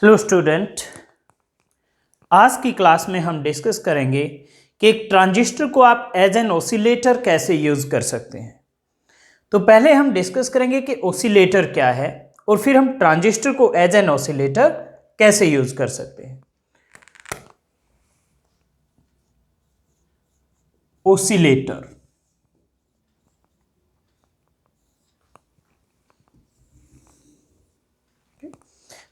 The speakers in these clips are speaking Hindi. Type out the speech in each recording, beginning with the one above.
हेलो स्टूडेंट, आज की क्लास में हम डिस्कस करेंगे कि एक ट्रांजिस्टर को आप एज एन ऑसिलेटर कैसे यूज़ कर सकते हैं। तो पहले हम डिस्कस करेंगे कि ऑसिलेटर क्या है और फिर हम ट्रांजिस्टर को एज एन ऑसिलेटर कैसे यूज़ कर सकते हैं। ऑसिलेटर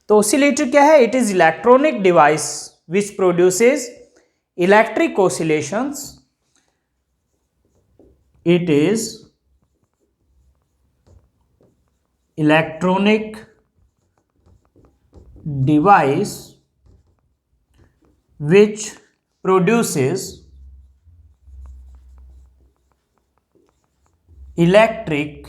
तो ऑसिलेटर क्या है? It is electronic device which produces electric oscillations. It is electronic device which produces electric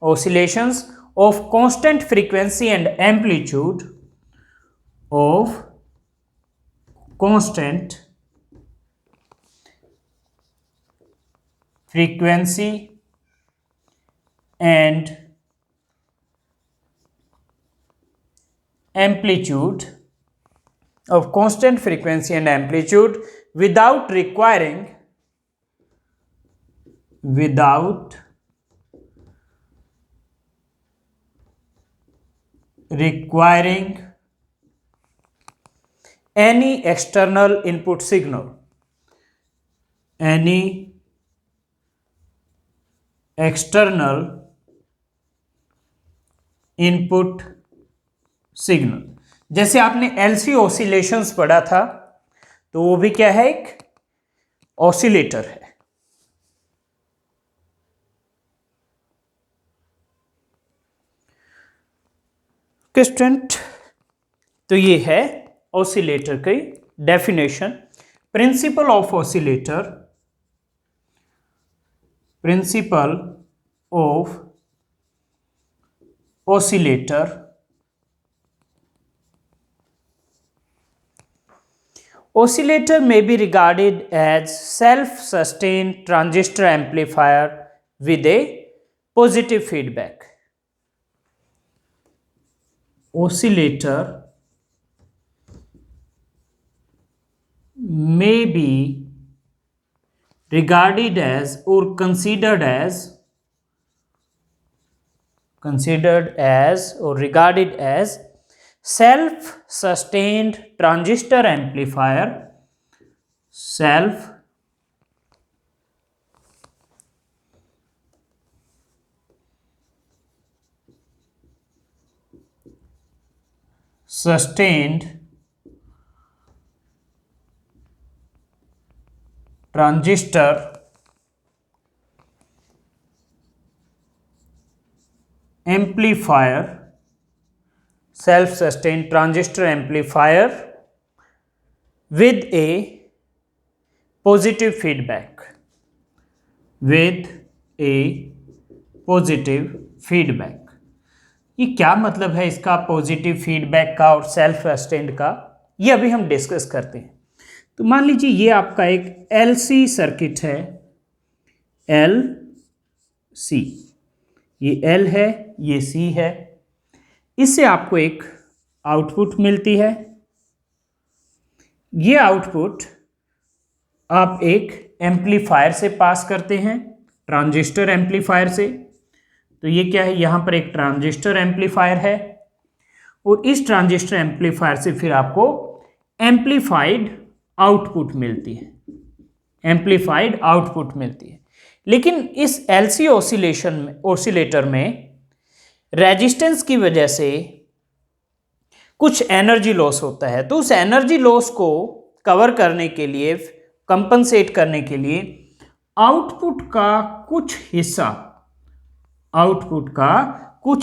oscillations of constant frequency and amplitude of constant frequency and amplitude of constant frequency and amplitude without requiring any external input signal, जैसे आपने एलसी ऑसिलेशंस पढ़ा था, तो वो भी क्या है? एक ऑसिलेटर है। स्टूडेंट, तो ये है ऑसिलेटर की definition. Principle of oscillator Oscillator may be regarded as self-sustained transistor amplifier with a positive feedback. Oscillator may be regarded as or considered as self-sustained transistor amplifier, self-sustained transistor amplifier, self-sustained transistor amplifier with a positive feedback. ये क्या मतलब है इसका, पॉजिटिव फीडबैक का और सेल्फ सस्टेन्ड का? ये अभी हम डिस्कस करते हैं। तो मान लीजिए ये आपका एक एलसी सर्किट है, एलसी, ये एल है, ये सी है। इससे आपको एक आउटपुट मिलती है। ये आउटपुट आप एक एम्पलीफायर से पास करते हैं, ट्रांजिस्टर एम्पलीफायर से। तो ये क्या है? यहाँ पर एक ट्रांजिस्टर एम्पलीफायर है और इस ट्रांजिस्टर एम्पलीफायर से फिर आपको एम्पलीफाइड आउटपुट मिलती है। लेकिन इस एलसी ऑसिलेटर में रेजिस्टेंस की वजह से कुछ एनर्जी लॉस होता है। तो उस एनर्जी लॉस को कवर करने के लिए, कंपनसेट करने के लिए आउटपुट का कुछ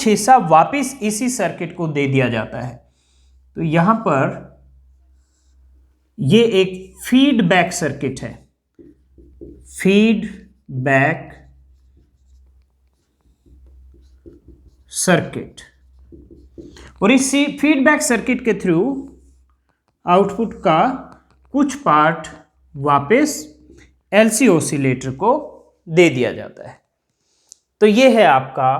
हिस्सा वापस इसी सर्किट को दे दिया जाता है। तो यहां पर ये एक फीडबैक सर्किट है, फीडबैक सर्किट। और इस फीडबैक सर्किट के थ्रू आउटपुट का कुछ पार्ट वापस एलसी ऑसिलेटर को दे दिया जाता है। तो ये है आपका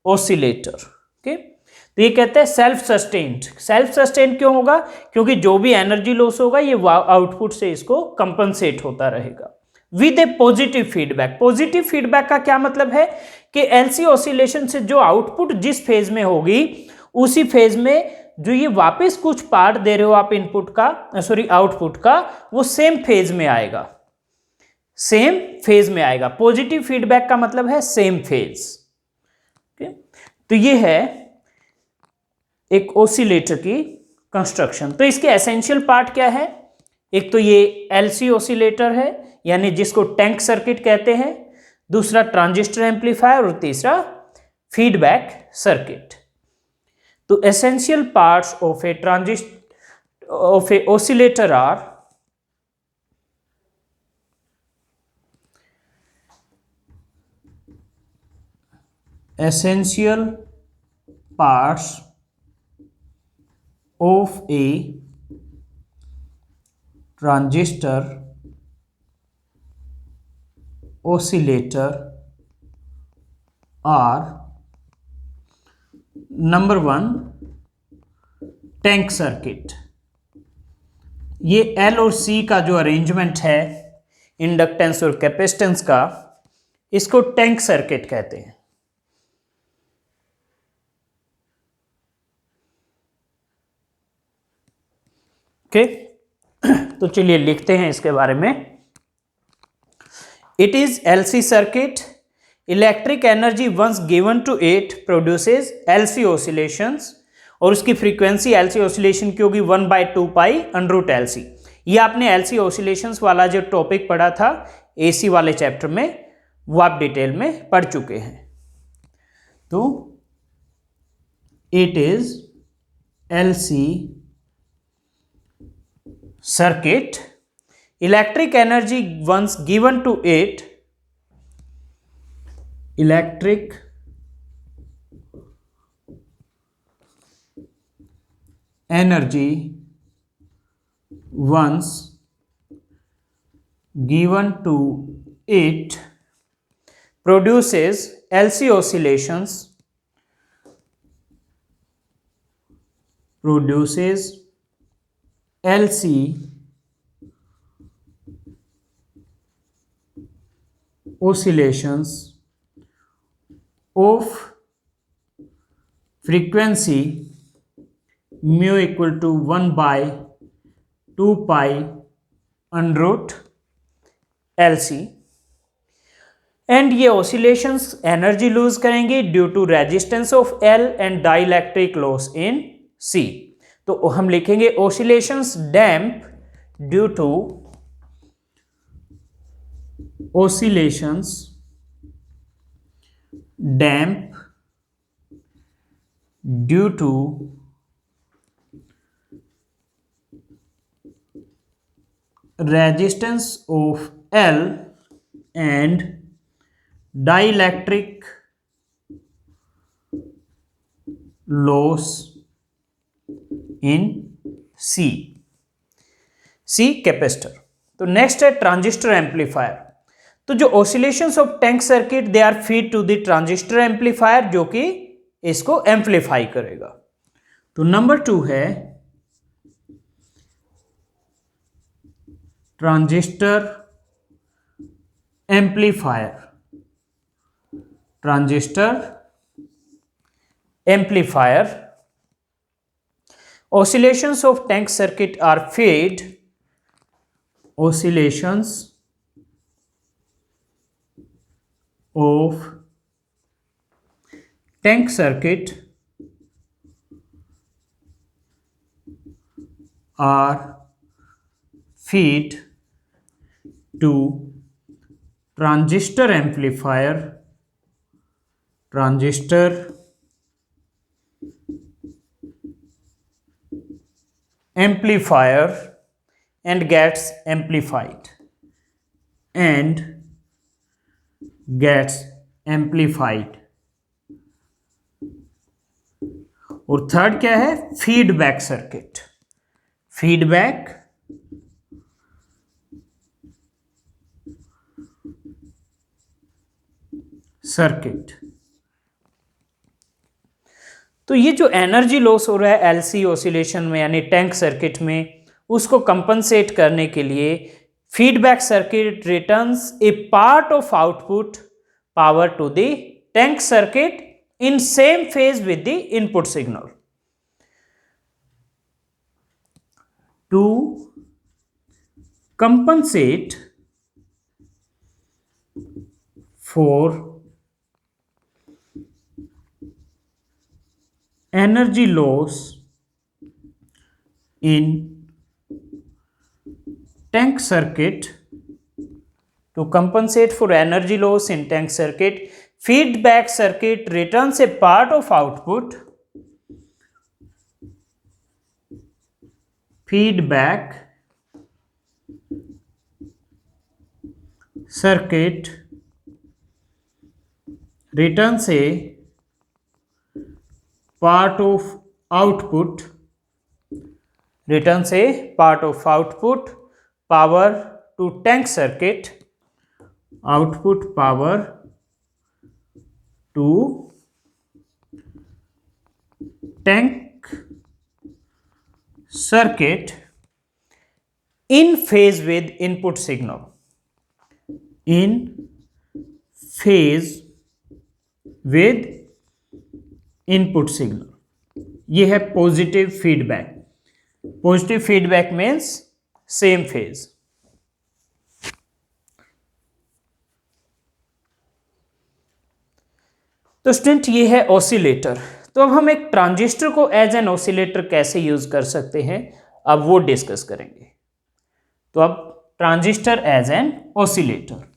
ऑसिलेटर। ओके, तो ये कहते हैं सेल्फ सस्टेन्ड। सेल्फ सस्टेन्ड क्यों होगा? क्योंकि जो भी एनर्जी लॉस होगा ये आउटपुट से इसको कंपनसेट होता रहेगा with A positive feedback. Positive feedback का क्या मतलब है कि एलसी ऑसिलेशन से जो आउटपुट जिस फेज में होगी उसी फेज में जो ये वापस कुछ पार्ट दे रहे हो आप इनपुट का, सॉरी आउटपुट का, वो सेम फेज में आएगा, सेम फेज में आएगा। पॉजिटिव फीडबैक का मतलब है सेम फेज। तो ये है एक ऑसिलेटर की कंस्ट्रक्शन। तो इसके एसेंशियल पार्ट क्या है? एक तो ये एलसी ऑसिलेटर है, यानी जिसको टैंक सर्किट कहते हैं, दूसरा ट्रांजिस्टर एम्पलीफायर और तीसरा फीडबैक सर्किट। तो essential parts of a oscillator are essential parts of a transistor oscillator are number 1 tank circuit. ये एल और सी का जो अरेंजमेंट है इंडक्टेंस और कैपेसिटेंस का, इसको टैंक सर्किट कहते हैं। ओके, तो चलिए लिखते हैं इसके बारे में। It is LC circuit, electric energy once given to it produces LC oscillations, और उसकी फ्रीक्वेंसी एलसी ऑसिलेशन की होगी 1/2 पाई √ LC। ये आपने एलसी ऑसिलेशंस वाला जो टॉपिक पढ़ा था एसी वाले चैप्टर में, वो आप डिटेल में पढ़ चुके हैं। तो it is LC circuit, electric energy once given to it, electric energy once given to it produces LC oscillations, produces LC oscillations of frequency mu equal to 1/2 pi √ LC, and ये ऑसिलेशंस एनर्जी लूज करेंगे due to resistance of L and dielectric loss in C। तो हम लिखेंगे oscillations damp due to oscillations damp due to resistance of L and dielectric loss in C capacitor. तो नेक्स्ट है ट्रांजिस्टर एम्पलीफायर। तो जो oscillations of tank circuit they are feed to the transistor amplifier, जो कि इसको एम्पलीफाई करेगा। तो नंबर 2 है transistor amplifier. Transistor amplifier, oscillations of tank circuit are fed, oscillations of tank circuit are fed to transistor amplifier, transistor amplifier and gets amplified और थर्ड क्या है? Feedback circuit. Feedback circuit. तो ये जो एनर्जी लॉस हो रहा है एलसी ऑसिलेशन में यानी टैंक सर्किट में, उसको कंपनसेट करने के लिए feedback circuit returns a part of output power to the tank circuit in same phase with the input signal. To compensate for energy loss in tank circuit, to compensate for energy loss in tank circuit, feedback circuit returns a part of output. Feedback circuit returns a part of output. Returns a part of output power to tank circuit. Output power to tank circuit in phase with input signal. In phase with input signal. ये है positive feedback. Positive feedback means same phase. तो स्टूडेंट ये है ऑसिलेटर। तो अब हम एक ट्रांजिस्टर को एज एन ऑसिलेटर कैसे यूज कर सकते हैं अब वो डिस्कस करेंगे। तो अब ट्रांजिस्टर एज एन ऑसिलेटर।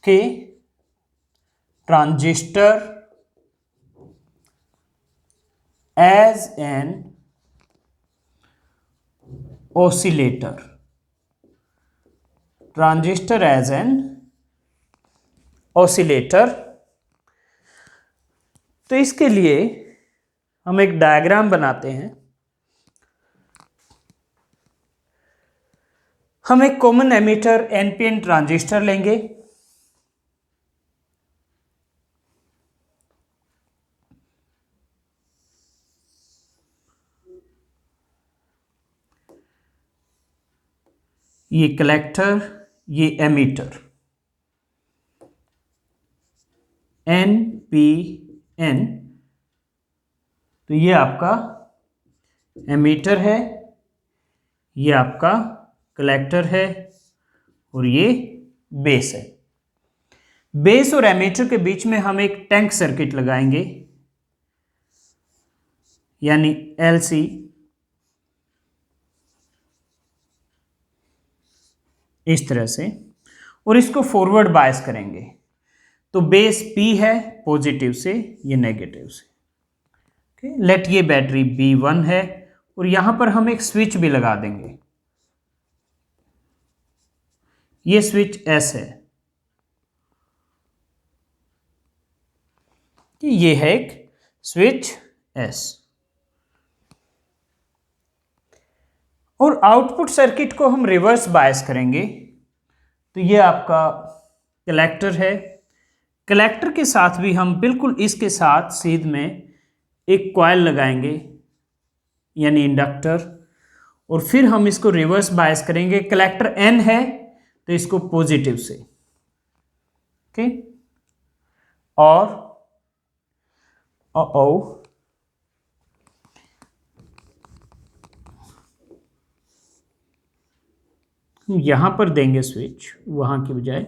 के transistor as an oscillator. Transistor as an oscillator. तो इसके लिए हम एक डायग्राम बनाते हैं। हम एक कॉमन एमीटर एनपीएन ट्रांजिस्टर लेंगे। ये कलेक्टर, ये एमीटर, एनपीएन। तो ये आपका एमीटर है, ये आपका कलेक्टर है और ये बेस है। बेस और एमीटर के बीच में हम एक टैंक सर्किट लगाएंगे यानी एलसी। इस तरह से, और इसको फॉरवर्ड बायस करेंगे। तो बेस P है पॉजिटिव से, ये नेगेटिव से। ओके, लेट ये बैटरी B1 है और यहां पर हम एक स्विच भी लगा देंगे। ये स्विच S है। ये है एक स्विच S। और आउटपुट सर्किट को हम रिवर्स बायस करेंगे। तो ये आपका कलेक्टर है। कलेक्टर के साथ भी हम बिल्कुल इसके साथ सीध में एक कॉइल लगाएंगे यानी इंडक्टर, और फिर हम इसको रिवर्स बायस करेंगे। कलेक्टर N है तो इसको पॉजिटिव से, ओके। और यहां पर देंगे स्विच, वहां की बजाय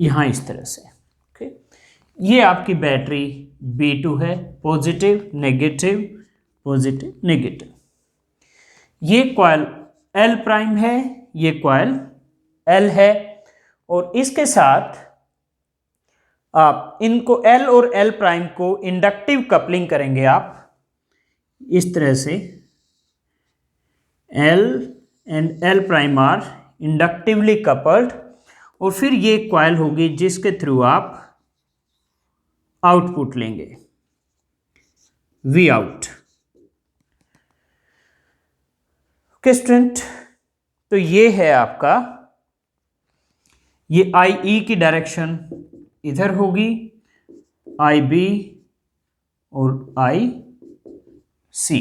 यहां इस तरह से, ओके। ये आपकी बैटरी B2 है, पॉजिटिव नेगेटिव पॉजिटिव नेगेटिव। ये कॉइल L प्राइम है, ये कॉइल L है, और इसके साथ आप इनको L और L प्राइम को इंडक्टिव कपलिंग करेंगे आप इस तरह से, L and L prime are inductively coupled, और फिर ये कॉइल होगी जिसके थ्रू आप आउटपुट लेंगे, V आउट। ओके स्टूडेंट, तो ये है आपका, ये IE की डायरेक्शन इधर होगी, IB और IC।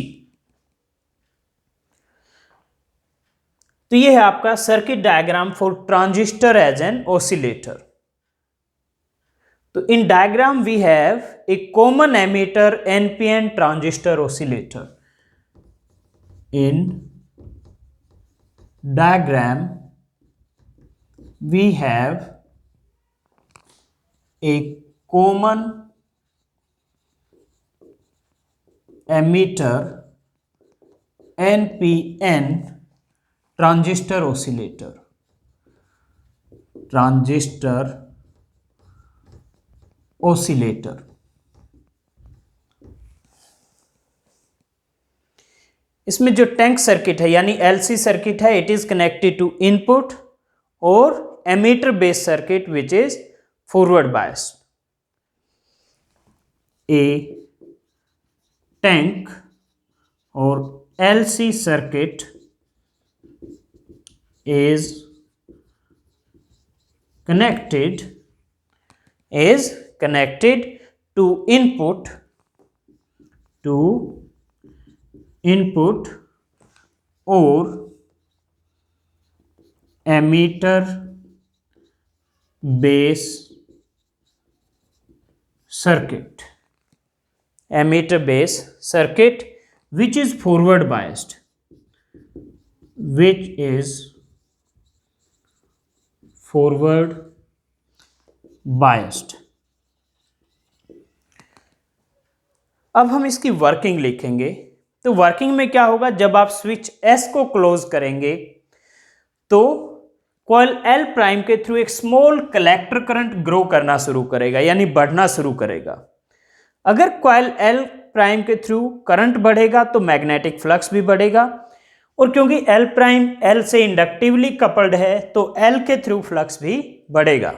तो ये है आपका circuit diagram for transistor as an oscillator. तो in diagram we have a common emitter NPN transistor oscillator. In diagram we have a common emitter NPN transistor oscillator. Transistor oscillator. इसमें जो टैंक सर्किट है यानी LC सर्किट है, it is connected to input, और emitter based circuit which is forward biased. A tank और LC circuit is connected to input or emitter base circuit, which is forward biased, अब हम इसकी वर्किंग लिखेंगे। तो वर्किंग में क्या होगा, जब आप स्विच S को क्लोज करेंगे तो कॉइल L प्राइम के थ्रू एक स्मॉल कलेक्टर करंट ग्रो करना शुरू करेगा, यानी बढ़ना शुरू करेगा। अगर कॉइल L प्राइम के थ्रू करंट बढ़ेगा तो मैग्नेटिक फ्लक्स भी बढ़ेगा, और क्योंकि L प्राइम L से इंडक्टिवली कपल्ड है तो L के थ्रू फ्लक्स भी बढ़ेगा।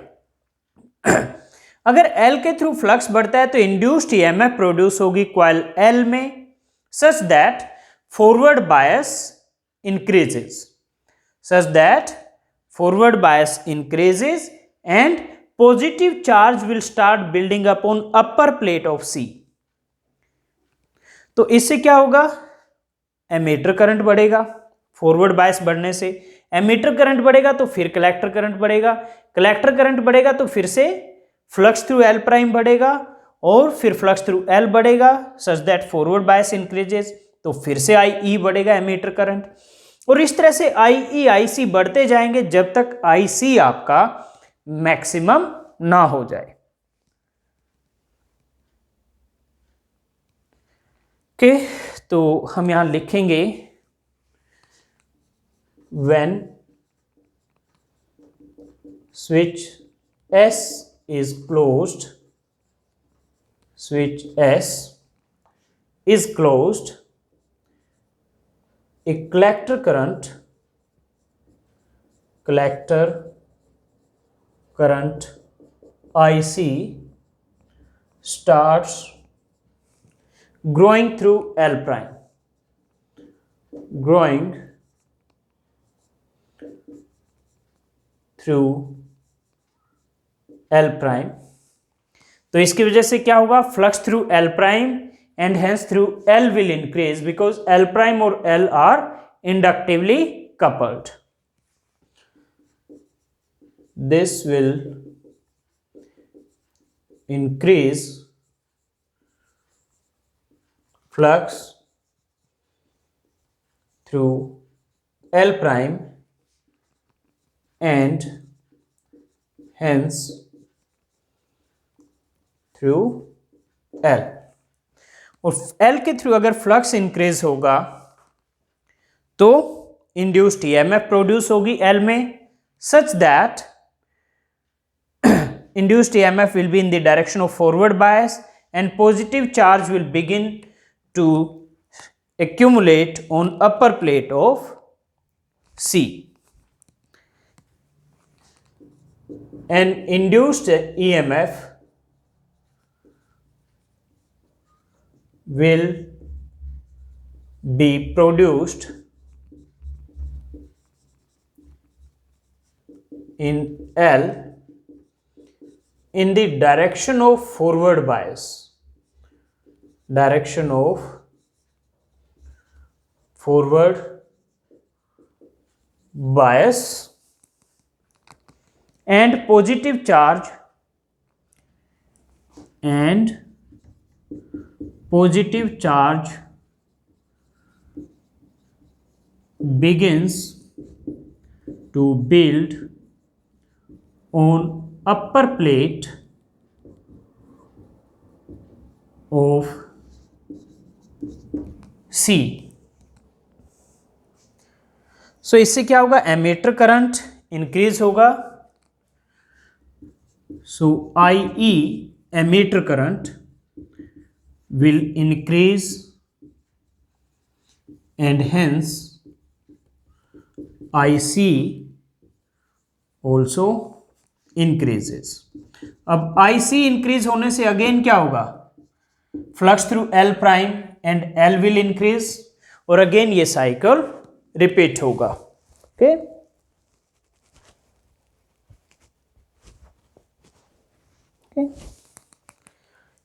अगर L के थ्रू फ्लक्स बढ़ता है तो इंड्यूस्ड EMF प्रोड्यूस होगी कॉइल L में, such that forward bias increases and positive charge will start building up on upper plate of C। तो इससे क्या होगा, एमीटर करंट बढ़ेगा, फॉरवर्ड बायस बढ़ने से एमीटर करंट बढ़ेगा तो फिर कलेक्टर करंट बढ़ेगा, कलेक्टर करंट बढ़ेगा तो फिर से फ्लक्स थ्रू L प्राइम बढ़ेगा, और फिर फ्लक्स थ्रू L बढ़ेगा such that forward bias increases, तो फिर से IE बढ़ेगा, एमीटर करंट, और इस तरह से IE IC बढ़ते जाएंगे जब तक IC आपका मैक्सिमम ना हो जाए। ओके, तो हम यहां लिखेंगे when switch S is closed, a collector current IC starts growing through L prime, तो इसकी वजह से क्या होगा, flux through L prime and hence through L will increase because L prime or L are inductively coupled. This will increase flux through L prime and hence through L। और L के थ्रू अगर फ्लक्स इंक्रीज होगा तो इंड्यूस्ड ईएमएफ प्रोड्यूस होगी L में, such that induced EMF will be in the direction of forward bias and positive charge will begin to accumulate on upper plate of C. An induced EMF will be produced in L in the direction of forward bias, direction of forward bias, and positive charge begins to build on upper plate of C. सो इससे क्या होगा, एमीटर करंट इंक्रीज होगा. So IE emitter current will increase and hence IC also increases. अब IC इंक्रीज होने से अगेन क्या होगा, flux through L prime and L will increase और अगेन ये साइकिल रिपीट होगा. Okay,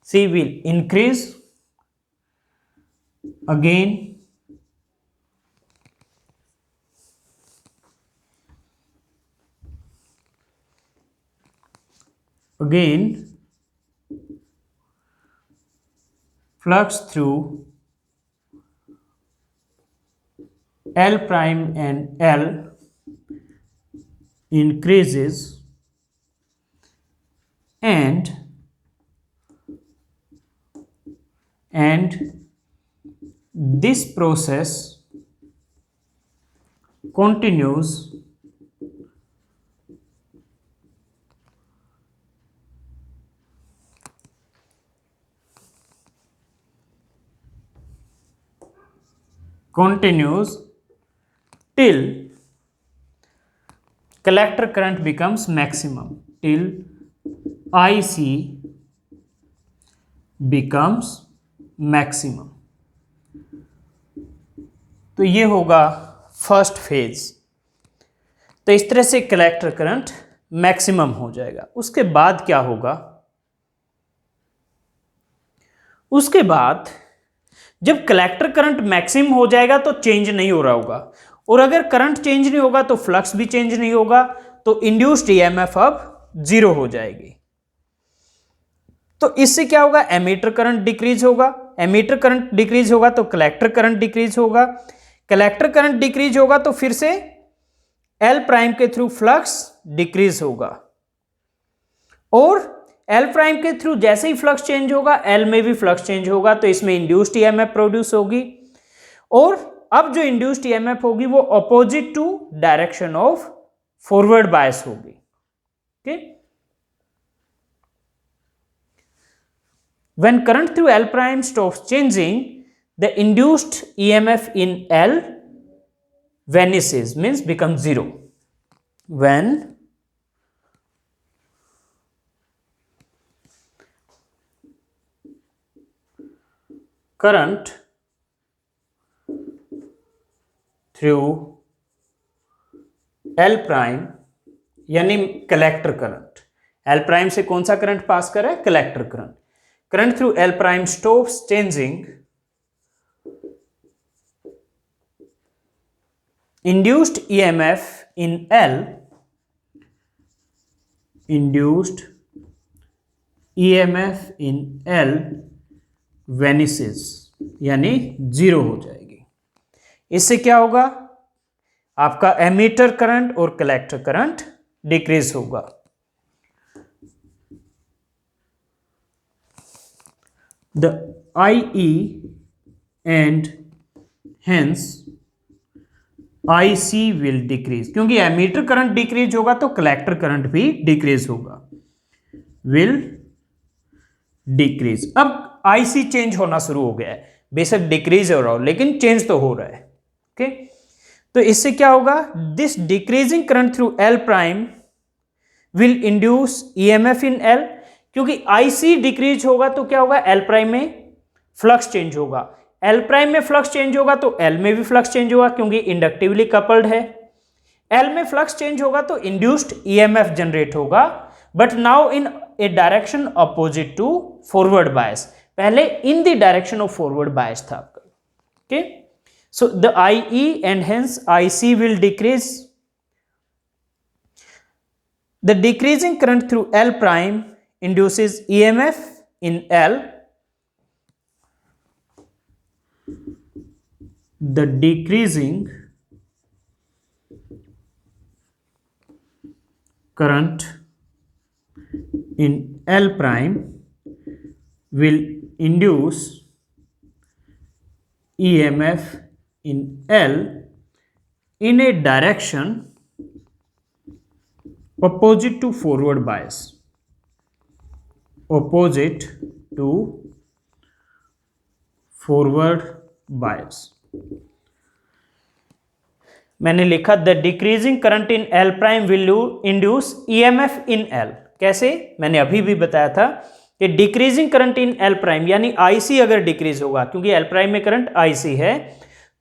C will increase again, flux through L prime and L increases and this process continues till collector current becomes maximum, till IC becomes maximum. तो ये होगा फर्स्ट फेज. तो इस तरह से कलेक्टर करंट मैक्सिमम हो जाएगा. उसके बाद क्या होगा, उसके बाद जब कलेक्टर करंट मैक्सिमम हो जाएगा तो चेंज नहीं हो रहा होगा, और अगर करंट चेंज नहीं होगा तो फ्लक्स भी चेंज नहीं होगा, तो इंड्यूस्ड ईएमएफ अब जीरो हो जाएगी. तो इससे क्या होगा, एमीटर करंट डिक्रीज होगा. एमीटर करंट डिक्रीज होगा तो कलेक्टर करंट डिक्रीज होगा. कलेक्टर करंट डिक्रीज होगा तो फिर से L प्राइम के थ्रू फ्लक्स डिक्रीज होगा, और L प्राइम के थ्रू जैसे ही फ्लक्स चेंज होगा L में भी फ्लक्स चेंज होगा, तो इसमें इंड्यूस्ड ईएमएफ प्रोड्यूस होगी. और अब जो इंड्यूस्ड ईएमएफ होगी वो opposite to direction of forward bias होगी. Okay, when current through L prime stops changing, the induced EMF in L vanishes, means becomes zero. When current through L prime यानी कलेक्टर करंट, L प्राइम से कौन सा करंट पास कर रहा है, collector current. Current through L prime stops changing, induced EMF in L vanishes, यानी जीरो हो जाएगी. इससे क्या होगा, आपका एमीटर करंट और कलेक्टर करंट डिक्रीज होगा. The IE and hence IC will decrease, क्योंकि एमीटर करंट डिक्रीज होगा तो कलेक्टर करंट भी डिक्रीज होगा, विल डिक्रीज। अब आईसी चेंज होना शुरू हो गया है, बेशक डिक्रीज हो रहा हो लेकिन चेंज तो हो रहा है। ओके, तो इससे क्या होगा, this decreasing current through L prime will induce EMF in L, क्योंकि आईसी डिक्रीज होगा तो क्या होगा, एल प्राइम में फ्लक्स चेंज होगा, एल प्राइम में फ्लक्स चेंज होगा तो एल में भी फ्लक्स चेंज होगा, क्योंकि इंडक्टिवली कपल्ड है। एल में फ्लक्स चेंज होगा तो इंड्यूस्ड ईएमएफ जनरेट होगा, but now in a direction opposite to forward bias, पहले in the direction of forward बायस था आपका। Okay, so the IE and hence IC will decrease. The decreasing current through L prime induces EMF in L. The decreasing current in L prime will induce EMF in L in a direction opposite to forward bias, opposite to forward bias। मैंने लिखा the decreasing current in L prime will induce EMF in L. कैसे, मैंने अभी भी बताया था कि decreasing current in L prime यानी आईसी अगर डिक्रीज होगा, क्योंकि एल प्राइम में करंट आईसी है,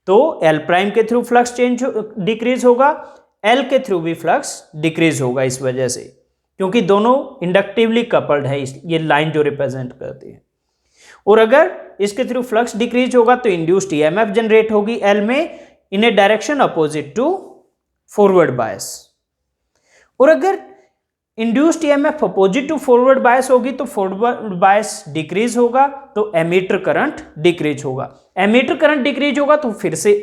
तो एल प्राइम के थ्रू फ्लक्स चेंज डिक्रीज होगा, एल के थ्रू भी फ्लक्स डिक्रीज होगा इस वजह से, क्योंकि दोनों इंडक्टिवली कपल्ड है, ये लाइन जो रिप्रेजेंट करती है। और अगर इसके थ्रू फ्लक्स डिक्रीज होगा तो इंड्यूस्ड ईएमएफ जनरेट होगी एल में in a direction opposite to forward bias. और अगर induced EMF opposite to forward bias होगी तो फॉरवर्ड बायस डिक्रीज होगा तो एमीटर करंट डिक्रीज होगा, एमीटर करंट डिक्रीज होगा तो फिर से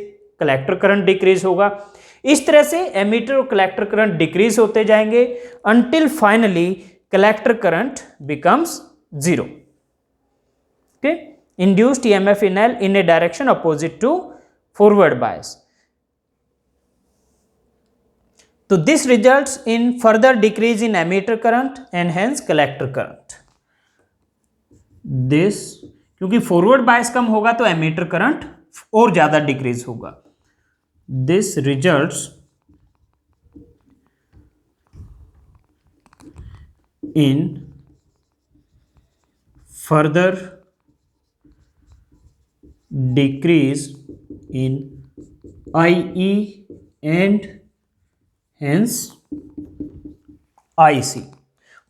कलेक्टर करंट डिक्रीज होगा। इस तरह से एमीटर और कलेक्टर करंट डिक्रीज होते जाएंगे until finally collector current becomes zero. Okay, induced EMF in L in a direction opposite to forward bias. तो this results in further decrease in emitter current and hence collector current. This, क्योंकि फॉरवर्ड बायस कम होगा तो एमीटर करंट और ज्यादा डिक्रीज होगा। This results in further decrease in IE and hence IC,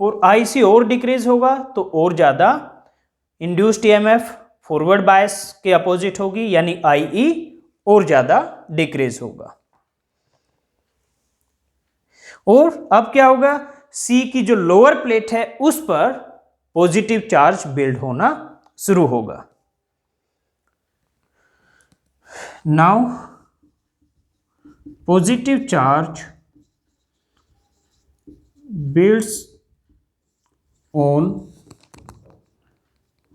और IC और डिक्रीज होगा तो और ज्यादा इंड्यूस्ड ईएमएफ फॉरवर्ड बायस के अपोजिट होगी, यानी IE और ज्यादा डिक्रीज होगा। और अब क्या होगा, सी की जो लोअर प्लेट है उस पर पॉजिटिव चार्ज बिल्ड होना शुरू होगा। Now positive charge builds on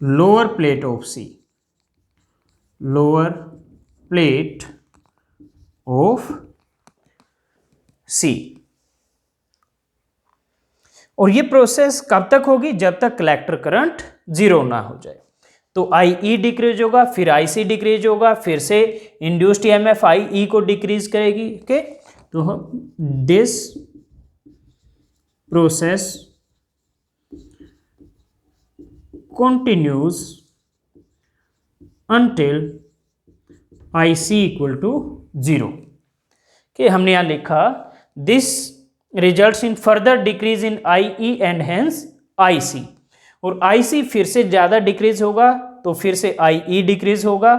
lower plate of C, lower plate of C. और ये प्रोसेस कब तक होगी, जब तक कलेक्टर करंट जीरो ना हो जाए। तो IE डिक्रीज होगा, फिर IC डिक्रीज होगा, फिर से इंड्यूस्ड ईएमएफ IE को डिक्रीज करेगी। ओके, तो this process continues until IC equal to zero. कि हमने यहां लिखा this results in further decrease in IE and hence IC, और IC फिर से ज्यादा डिक्रीज होगा तो फिर से IE डिक्रीज होगा,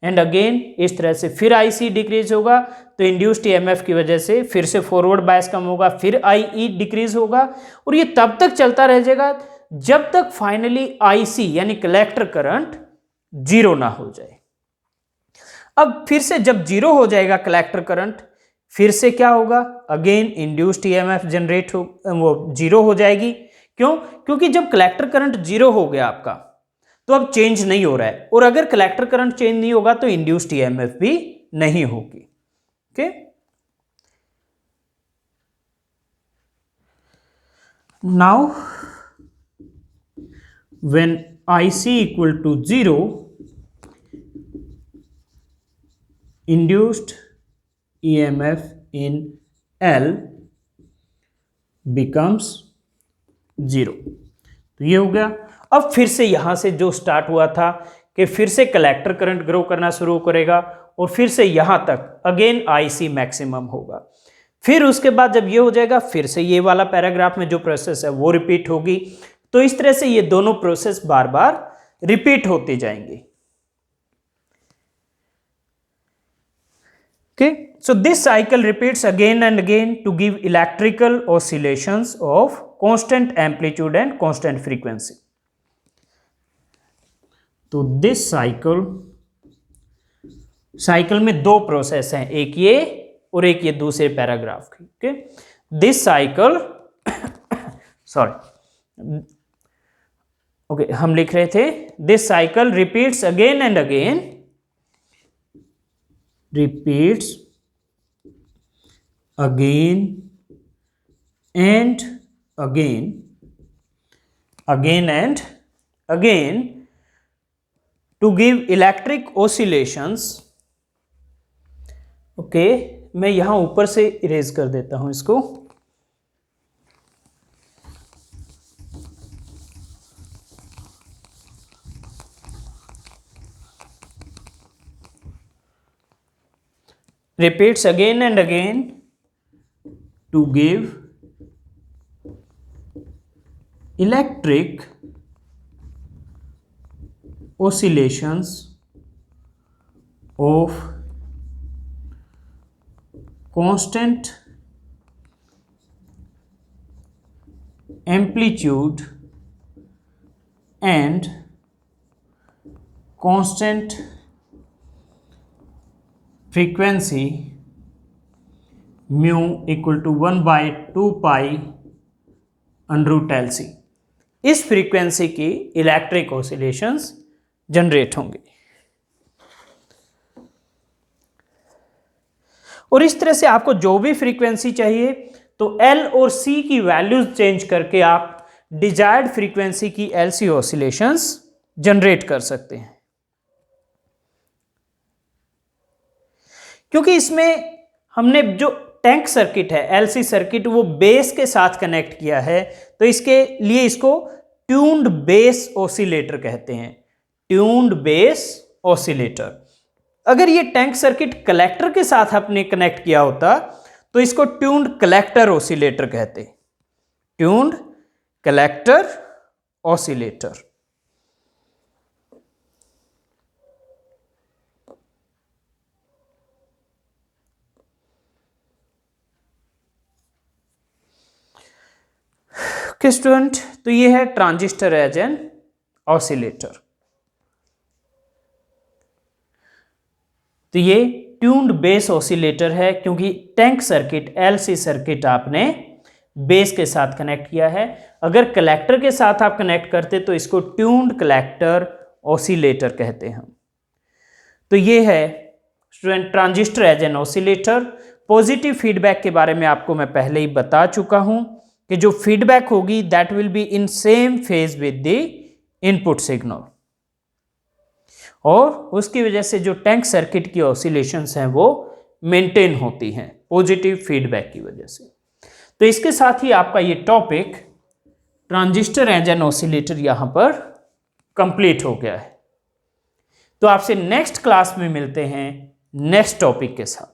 एंड अगेन इस तरह से फिर IC डिक्रीज होगा तो इंड्यूस्ड ईएमएफ की वजह से फिर से फॉरवर्ड बायस कम होगा, फिर IE डिक्रीज होगा, और ये तब तक चलता रह जाएगा जब तक फाइनली IC यानी कलेक्टर करंट जीरो ना हो जाए। अब फिर से जब जीरो हो जाएगा कलेक्टर करंट, फिर से क्या होगा, अगेन इंड्यूस्ड ईएमएफ जनरेट हो, वो जीरो हो जाएगी। क्यों? क्योंकि जब कलेक्टर करंट जीरो हो गया आपका तो अब चेंज नहीं हो रहा है, और अगर कलेक्टर करंट चेंज नहीं होगा तो इंड्यूस्ड ईएमएफ भी नहीं होगी। Okay, now when IC equal to 0, induced EMF in L becomes 0। तो ये हो गया। अब फिर से यहां से जो स्टार्ट हुआ था कि फिर से कलेक्टर करंट ग्रो करना शुरू करेगा और फिर से यहां तक अगेन IC मैक्सिमम होगा। फिर उसके बाद जब ये हो जाएगा फिर से ये वाला पैराग्राफ में जो प्रोसेस है वो रिपीट होगी। तो इस तरह से ये दोनों प्रोसेस बार बार रिपीट होते जाएंगे। Okay, so this cycle repeats again and again to give electrical oscillations of constant amplitude and constant frequency. तो this cycle में दो प्रोसेस हैं, एक ये और एक ये दूसरे पैराग्राफ की। okay? This cycle sorry, okay, हम लिख रहे थे this cycle repeats again and again, repeats again and again, again and again to give electric oscillations। Okay, मैं यहां ऊपर से इरेज कर देता हूं इसको। repeats again and again to give electric oscillations of constant amplitude and constant frequency mu equal to 1/2 pi √LC। इस फ्रीक्वेंसी की इलेक्ट्रिक ऑसिलेशंस जनरेट होंगे। और इस तरह से आपको जो भी फ्रीक्वेंसी चाहिए तो L और C की वैल्यूज चेंज करके आप डिजायर्ड फ्रीक्वेंसी की LC ऑसिलेशंस जनरेट कर सकते हैं। क्योंकि इसमें हमने जो टैंक सर्किट है LC सर्किट वो बेस के साथ कनेक्ट किया है, तो इसके लिए इसको ट्यून्ड बेस ऑसिलेटर कहते हैं। Tuned base oscillator. अगर ये टैंक सर्किट कलेक्टर के साथ आपने कनेक्ट किया होता तो इसको ट्यून्ड कलेक्टर ऑसिलेटर कहते। Tuned collector oscillator. Okay student, तो ये है ट्रांजिस्टर एज एन ऑसिलेटर। तो ये ट्यून्ड बेस ऑसिलेटर है क्योंकि टैंक सर्किट LC सर्किट आपने बेस के साथ कनेक्ट किया है। अगर कलेक्टर के साथ आप कनेक्ट करते तो इसको ट्यून्ड कलेक्टर ऑसिलेटर कहते हैं। तो ये है student transistor as an oscillator. Positive feedback के बारे में आपको मैं पहले ही बता चुका हूं कि जो फीडबैक होगी that will be in same phase with the input signal, और उसकी वजह से जो टैंक सर्किट की ऑसिलेशंस हैं वो मेंटेन होती हैं पॉजिटिव फीडबैक की वजह से। तो इसके साथ ही आपका ये topic transistor as an oscillator यहां पर कंप्लीट हो गया है। तो आपसे नेक्स्ट क्लास में मिलते हैं नेक्स्ट टॉपिक के साथ।